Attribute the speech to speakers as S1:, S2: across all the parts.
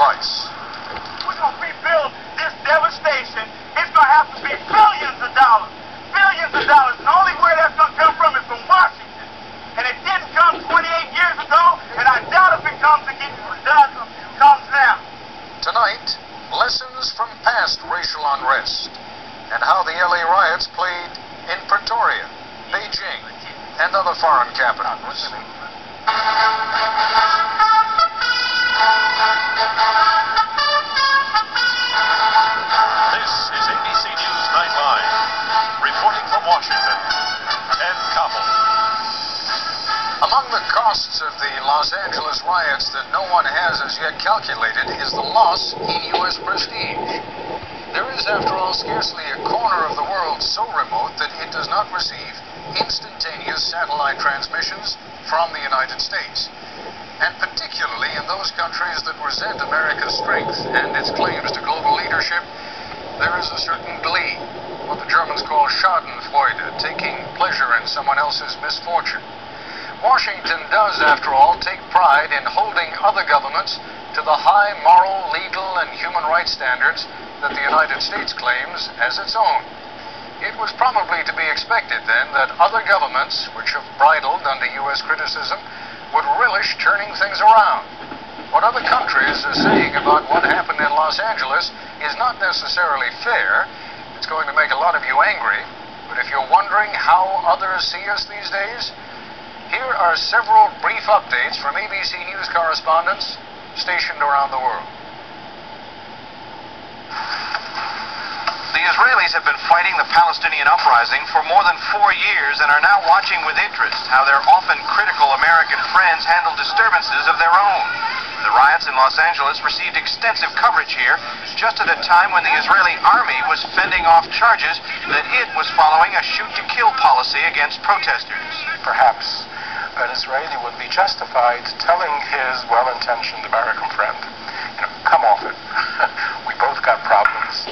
S1: price.
S2: We're going to rebuild this devastation. It's going to have to be billions of dollars. Billions of dollars. And the only way that's going to come from is from Washington. And it didn't come 28 years ago, and I doubt if it comes again. Comes now.
S1: Tonight, lessons from past racial unrest and how the LA riots played in Pretoria, Beijing, and other foreign capitals.
S3: This is ABC News Nightline. Reporting from Washington, Ted Koppel.
S1: Among the costs of the Los Angeles riots that no one has as yet calculated is the loss in U.S. prestige. There is, after all, scarcely a corner of the world so remote that it does not receive instantaneous satellite transmissions from the United States. And particularly in those countries that resent America's strength and its claims to global leadership, there is a certain glee, what the Germans call Schadenfreude, taking pleasure in someone else's misfortune. Washington does, after all, take pride in holding other governments to the high moral, legal, and human rights standards that the United States claims as its own. It was probably to be expected, then, that other governments, which have bridled under U.S. criticism, would relish turning things around. What other countries are saying about what happened in Los Angeles is not necessarily fair. It's going to make a lot of you angry. But if you're wondering how others see us these days, here are several brief updates from ABC News correspondents stationed around the world.
S4: The Israelis have been fighting the Palestinian uprising for more than 4 years and are now watching with interest how their often critical American friends handle disturbances of their own. The riots in Los Angeles received extensive coverage here, just at a time when the Israeli army was fending off charges that it was following a shoot-to-kill policy against protesters.
S5: Perhaps an Israeli would be justified telling his well-intentioned American friend, come off it. We both got problems.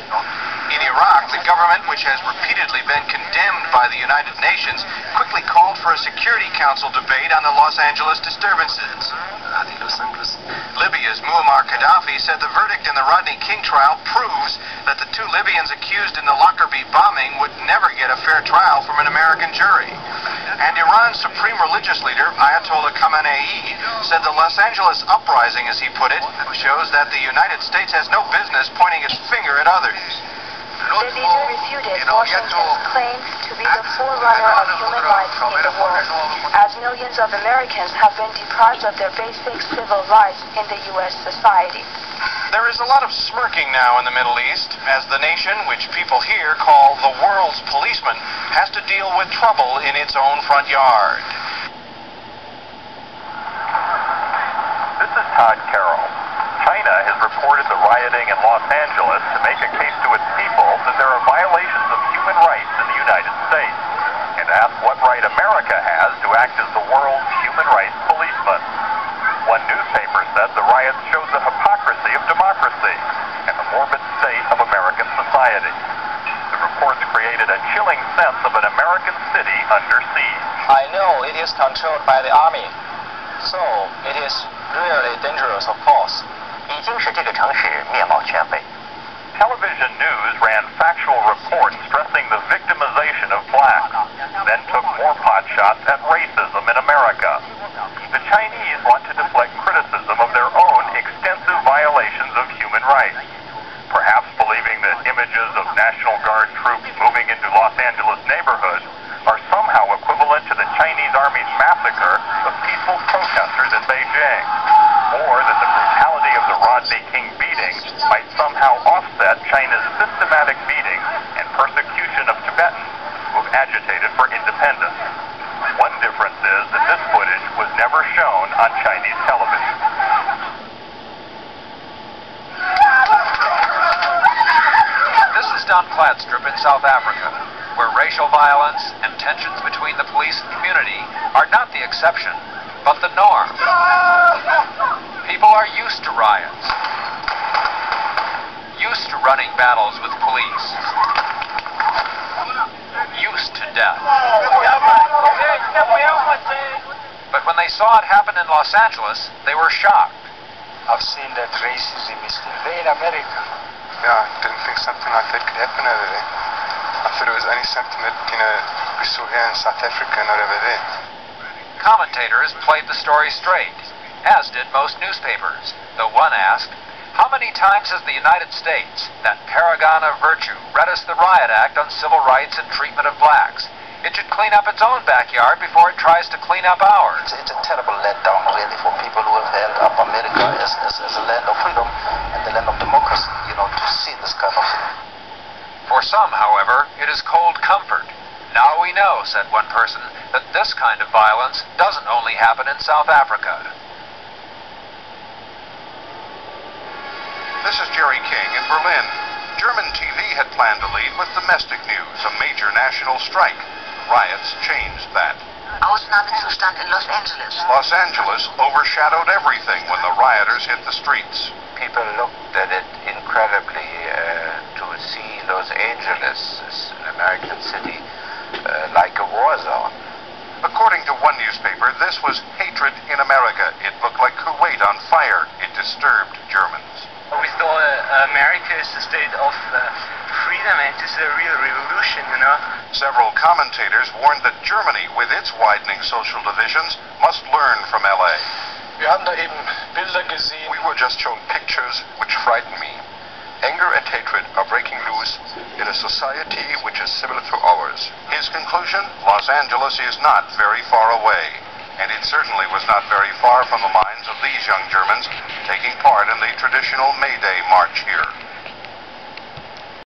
S4: In Iraq, the government, which has repeatedly been condemned by the United Nations, quickly called for a Security Council debate on the Los Angeles disturbances. Libya's Muammar Gaddafi said the verdict in the Rodney King trial proves that the 2 Libyans accused in the Lockerbie bombing would never get a fair trial from an American jury. And Iran's supreme religious leader, Ayatollah Khamenei, said the Los Angeles uprising, as he put it, shows that the United States has no business pointing its finger at others.
S6: The leader refuted Washington's claims to be the forerunner of human rights in the world, as millions of Americans have been deprived of their basic civil rights in the U.S. society.
S4: There is a lot of smirking now in the Middle East, as the nation, which people here call the world's policeman, has to deal with trouble in its own front yard.
S7: This is Todd Carroll. China has reported the rioting in Los Angeles to make a case to its people that there are violations of human rights in the United States, and ask what right America has to act as the world's human rights policeman. One newspaper said the riots showed the hypocrisy of democracy and the morbid state of American society. The reports created a chilling sense of an American city under siege.
S8: I know it is controlled by the army, so it is really dangerous, of course.
S9: 已经使这个城市面貌全非。
S7: Television news ran factual reports stressing the victimization of blacks, then took more potshots at racism in America. The Chinese want to deflect criticism of their own extensive violations of human rights, perhaps believing that images of National Guard troops moving into Los Angeles neighborhoods are somehow equivalent to the Chinese Army's massacre of peaceful protesters in Beijing, or that the brutality of the Rodney King beating might somehow offset China's systematic beating and persecution of Tibetans who have agitated for independence. One difference is that this footage was never shown on Chinese television.
S10: This is Don Kladstrup in South Africa, where racial violence and tensions between the police and community are not the exception, but the norm. People are used to riots, used to running battles with police, used to death. But when they saw it happen in Los Angeles, they were shocked.
S5: I've seen that racism is still there in America. Yeah, I didn't think something like that could happen over there. I thought it was only something that, we saw here in South Africa, not over there.
S10: Commentators played the story straight, as did most newspapers, though one asked, how many times has the United States, that paragon of virtue, read us the Riot Act on civil rights and treatment of blacks? It should clean up its own backyard before it tries to clean up ours.
S11: It's a terrible letdown, really, for people who have held up America as a land of freedom and the land of democracy, to see this kind of thing.
S10: For some, however, it is cold comfort. Now we know, said one person, that this kind of violence doesn't only happen in South Africa.
S4: This is Jerry King in Berlin. German TV had planned to lead with domestic news, a major national strike. Riots changed that.
S6: Ausnahmezustand in Los Angeles.
S4: Los Angeles overshadowed everything when the rioters hit the streets.
S12: People looked at it incredibly to see Los Angeles, an American city, like a war zone.
S4: According to one newspaper, this was hatred in America. It looked like Kuwait on fire. It disturbed Germans.
S13: We thought America is a state of freedom, and it is a real revolution,
S4: Several commentators warned that Germany, with its widening social divisions, must learn from L.A.
S5: Wir haben da eben Bilder gesehen.
S4: We were just shown pictures which frighten me. Anger and hatred are breaking loose in a society which is similar to ours. His conclusion, Los Angeles is not very far away. And it certainly was not very far from the minds of these young Germans taking part in the traditional May Day march here.